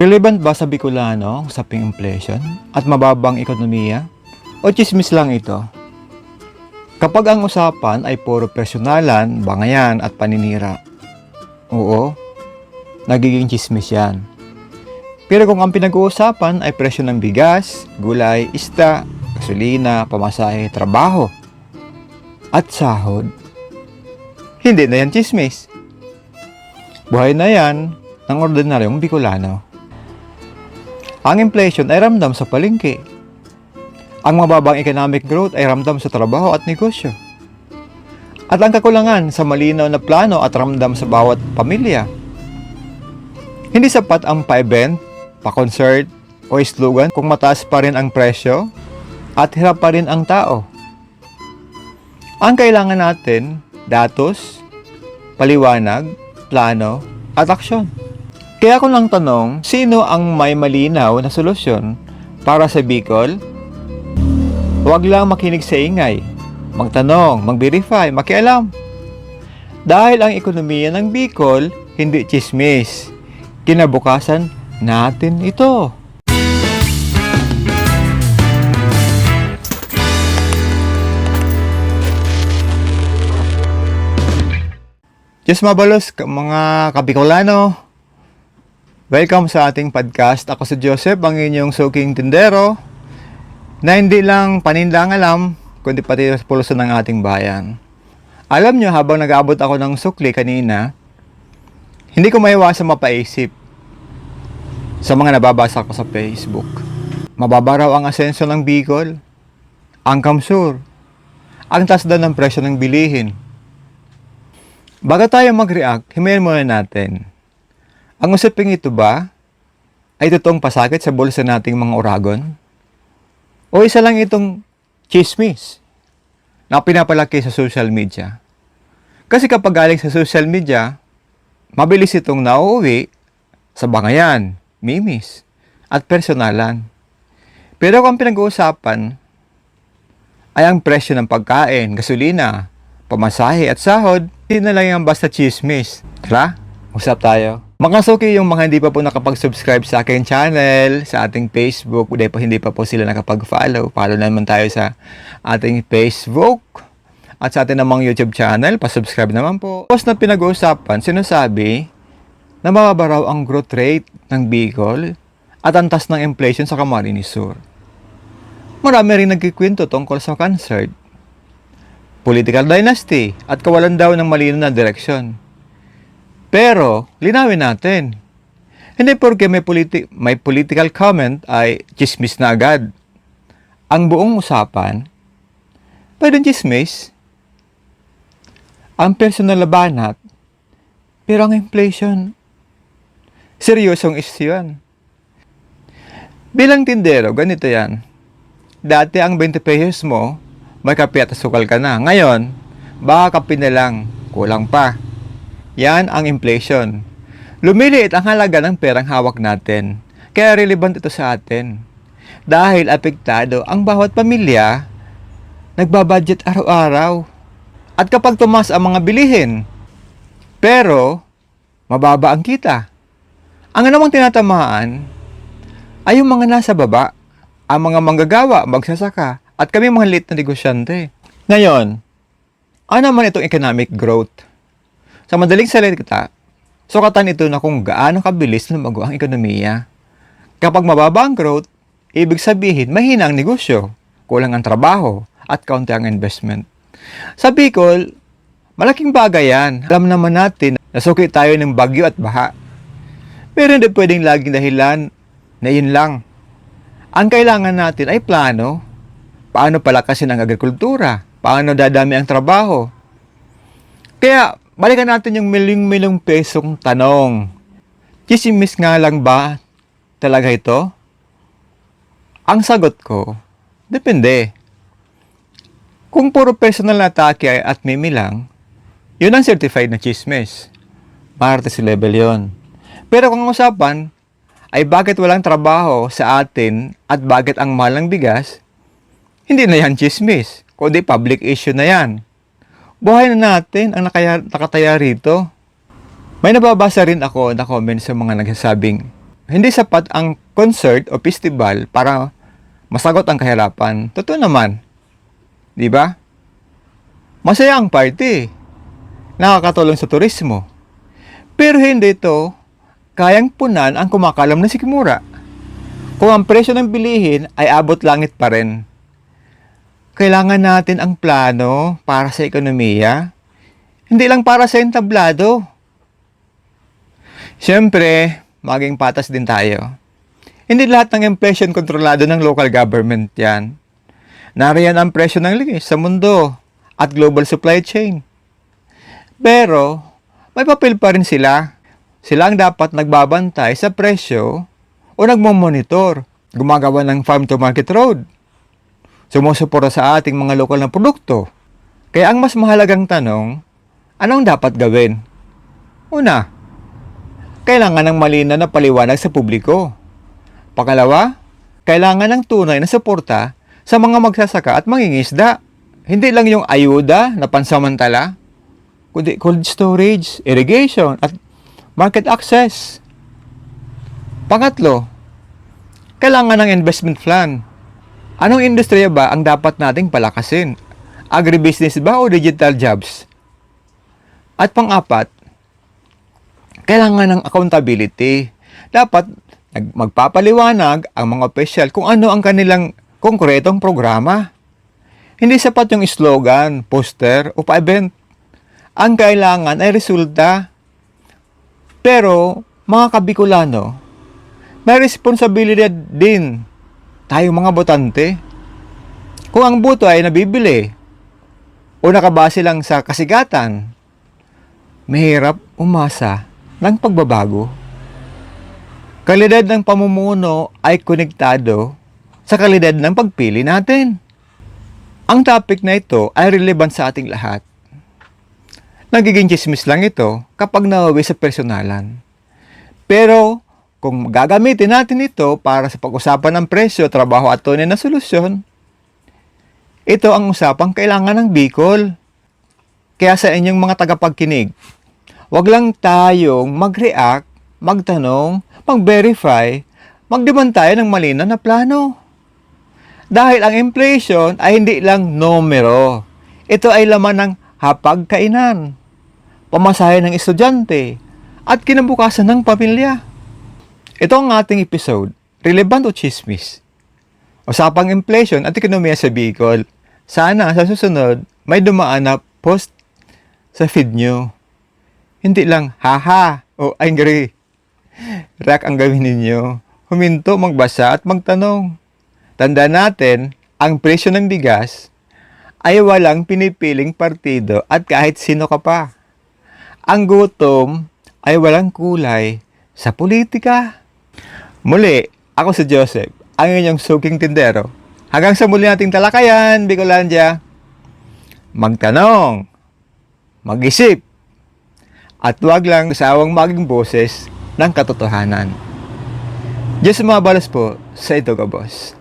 Relevant ba sa Bicolano ang usaping inflation at mababang ekonomiya? O tsismis lang ito? Kapag ang usapan ay puro personalan, bangayan at paninira, oo, nagiging tsismis yan. Pero kung ang pinag-uusapan ay presyo ng bigas, gulay, isda, gasolina, pamasahe, trabaho, at sahod, hindi na yan tsismis. Buhay na yan ng ordinaryong Bicolano. Ang inflation ay ramdam sa palengke. Ang mababang economic growth ay ramdam sa trabaho at negosyo. At ang kakulangan sa malinaw na plano at ramdam sa bawat pamilya. Hindi sapat ang pa-event, pa-concert o slogan kung mataas pa rin ang presyo at hirap pa rin ang tao. Ang kailangan natin, datos, paliwanag, plano, at aksyon. Kaya kung lang tanong, sino ang may malinaw na solusyon para sa Bicol? Huwag lang makinig sa ingay, magtanong, mag-verify, makialam. Dahil ang ekonomiya ng Bicol, hindi tsismis. Kinabukasan natin ito. Diyos mabalos, mga Kabicolano. Welcome sa ating podcast. Ako si Joseph, ang inyong suking tindero, na hindi lang paninda ang alam, kundi pati sa pulso ng ating bayan. Alam nyo, habang nag-aabot ako ng sukli kanina, hindi ko maiwasang mapaisip sa mga nababasa ko sa Facebook. Mababa raw ang asenso ng Bicol, ang Kamsur, ang taas daw ng presyo ng bilihin. Bago tayo mag-react, himayin muna natin. Ang usaping ito ba ay totoong pasakit sa bulsa nating mga oragon? O isa lang itong chismis na pinapalaki sa social media? Kasi kapag galing sa social media, mabilis itong nauuwi sa bangayan, mimis, at personalan. Pero kung pinag-uusapan ay ang presyo ng pagkain, gasolina, pamasahe at sahod, hindi na lang yung basta chismis. Tara, usap tayo. Mga suki, yung mga hindi pa po nakapag-subscribe sa aking channel, sa ating Facebook, dahil po hindi pa po sila nakapag-follow. Follow naman tayo sa ating Facebook at sa ating namang YouTube channel. Pa-subscribe naman po. Tapos na pinag-uusapan, sinasabi na mababa raw ang growth rate ng Bicol at ang taas ng inflation sa Camarines Sur. Marami rin nagkikwento tungkol sa concert, political dynasty at kawalan daw ng malinaw na direksyon. Pero, linawin natin. Hindi porke may political comment ay chismis na agad. Ang buong usapan, pwedeng chismis. Ang personal na banat, pero ang inflation, seryosong issue yan. Bilang tindero, ganito yan. Dati ang 20 pesos mo, may kape at asukal ka na. Ngayon, baka kape na lang, kulang pa. Yan ang inflation. Lumiliit ang halaga ng perang hawak natin. Kaya relevant ito sa atin. Dahil apektado ang bawat pamilya, nagbabudget araw-araw. At kapag tumaas ang mga bilihin, pero mababa ang kita, ang namang tinatamaan ay yung mga nasa baba, ang mga manggagawa, magsasaka, at kami mga liit na negosyante. Ngayon, ano naman itong economic growth? Sa madaling salita, sukatan ito na kung gaano kabilis lumago ang ekonomiya. Kapag mababa ang growth, ibig sabihin mahina ang negosyo, kulang ang trabaho, at kaunti ang investment. Sa Bicol, malaking bagay yan. Alam naman natin na suki tayo ng bagyo at baha. Pero hindi pwedeng laging dahilan na yun lang. Ang kailangan natin ay plano. Paano palakasin ang agrikultura? Paano dadami ang trabaho? Kaya, balikan natin yung milyong pesong tanong. Chismis nga lang ba talaga ito? Ang sagot ko, depende. Kung puro personal na atake at meme lang, yun ang certified na chismis. Martes level yon. Pero kung ang usapan ay bakit walang trabaho sa atin at bakit ang mahal ng bigas, hindi na yan chismis, kundi public issue na yan. Buhay na natin ang nakataya rito. May nababasa rin ako na comment sa mga hindi sapat ang concert o festival para masagot ang kahirapan. Totoo naman. Di ba? Masaya ang party. Nakakatulong sa turismo. Pero hindi ito kayang punan ang kumakalam na sikmura. Kung ang presyo ng bilihin ay abot langit pa rin. Kailangan natin ang plano para sa ekonomiya. Hindi lang para sa entablado. Siyempre, maging patas din tayo. Hindi lahat ng inflation kontrolado ng local government yan. Nariyan ang presyo ng lingis sa mundo at global supply chain. Pero, may papel pa rin sila. Sila ang dapat nagbabantay sa presyo o nagmamonitor, gumagawa ng farm-to-market road. Sumusuporta sa ating mga lokal na produkto. Kaya ang mas mahalagang tanong, anong dapat gawin? Una, kailangan ng malinaw na paliwanag sa publiko. Pangalawa, kailangan ng tunay na suporta sa mga magsasaka at mangingisda. Hindi lang yung ayuda na pansamantala, kundi cold storage, irrigation, at market access. Pangatlo, kailangan ng investment plan. Anong industriya ba ang dapat nating palakasin? Agribusiness ba o digital jobs? At pang-apat, kailangan ng accountability. Dapat magpapaliwanag ang mga opisyal kung ano ang kanilang konkretong programa. Hindi sapat yung slogan, poster o pa-event. Ang kailangan ay resulta. Pero, mga Kabicolano, may responsibilidad din tayong mga botante. Kung ang boto ay nabibili o nakabase lang sa kasigatan, mahirap umasa ng pagbabago. Kalidad ng pamumuno ay konektado sa kalidad ng pagpili natin. Ang topic na ito ay relevant sa ating lahat. Nagiging chismis lang ito kapag nauwi sa personalan. Pero, kung gagamitin natin ito para sa pag-usapan ng presyo, trabaho at tunay na solusyon, ito ang usapang kailangan ng Bicol. Kaya sa inyong mga tagapagkinig, wag lang tayong mag-react, magtanong, mag-verify, magdemand tayo ng malinaw na plano. Dahil ang inflation ay hindi lang numero. Ito ay laman ng hapagkainan, pamasahe ng estudyante, at kinabukasan ng pamilya. Ito ang ating episode, relevant o chismis? Usapang inflation at ekonomiya sa Bicol. Sana sa susunod may dumaan na post sa feed nyo. Hindi lang haha o angry. React ang gawin ninyo. Huminto, magbasa at magtanong. Tandaan natin, ang presyo ng bigas ay walang pinipiling partido at kahit sino ka pa. Ang gutom ay walang kulay sa politika. Muli, ako si Joseph, ang inyong suking tindero. Hanggang sa muli nating talakayan, Bicolandia. Magtanong, mag-isip, at huwag lang sawang maging boses ng katotohanan. Diyos mabalas po sa ito ka, boss.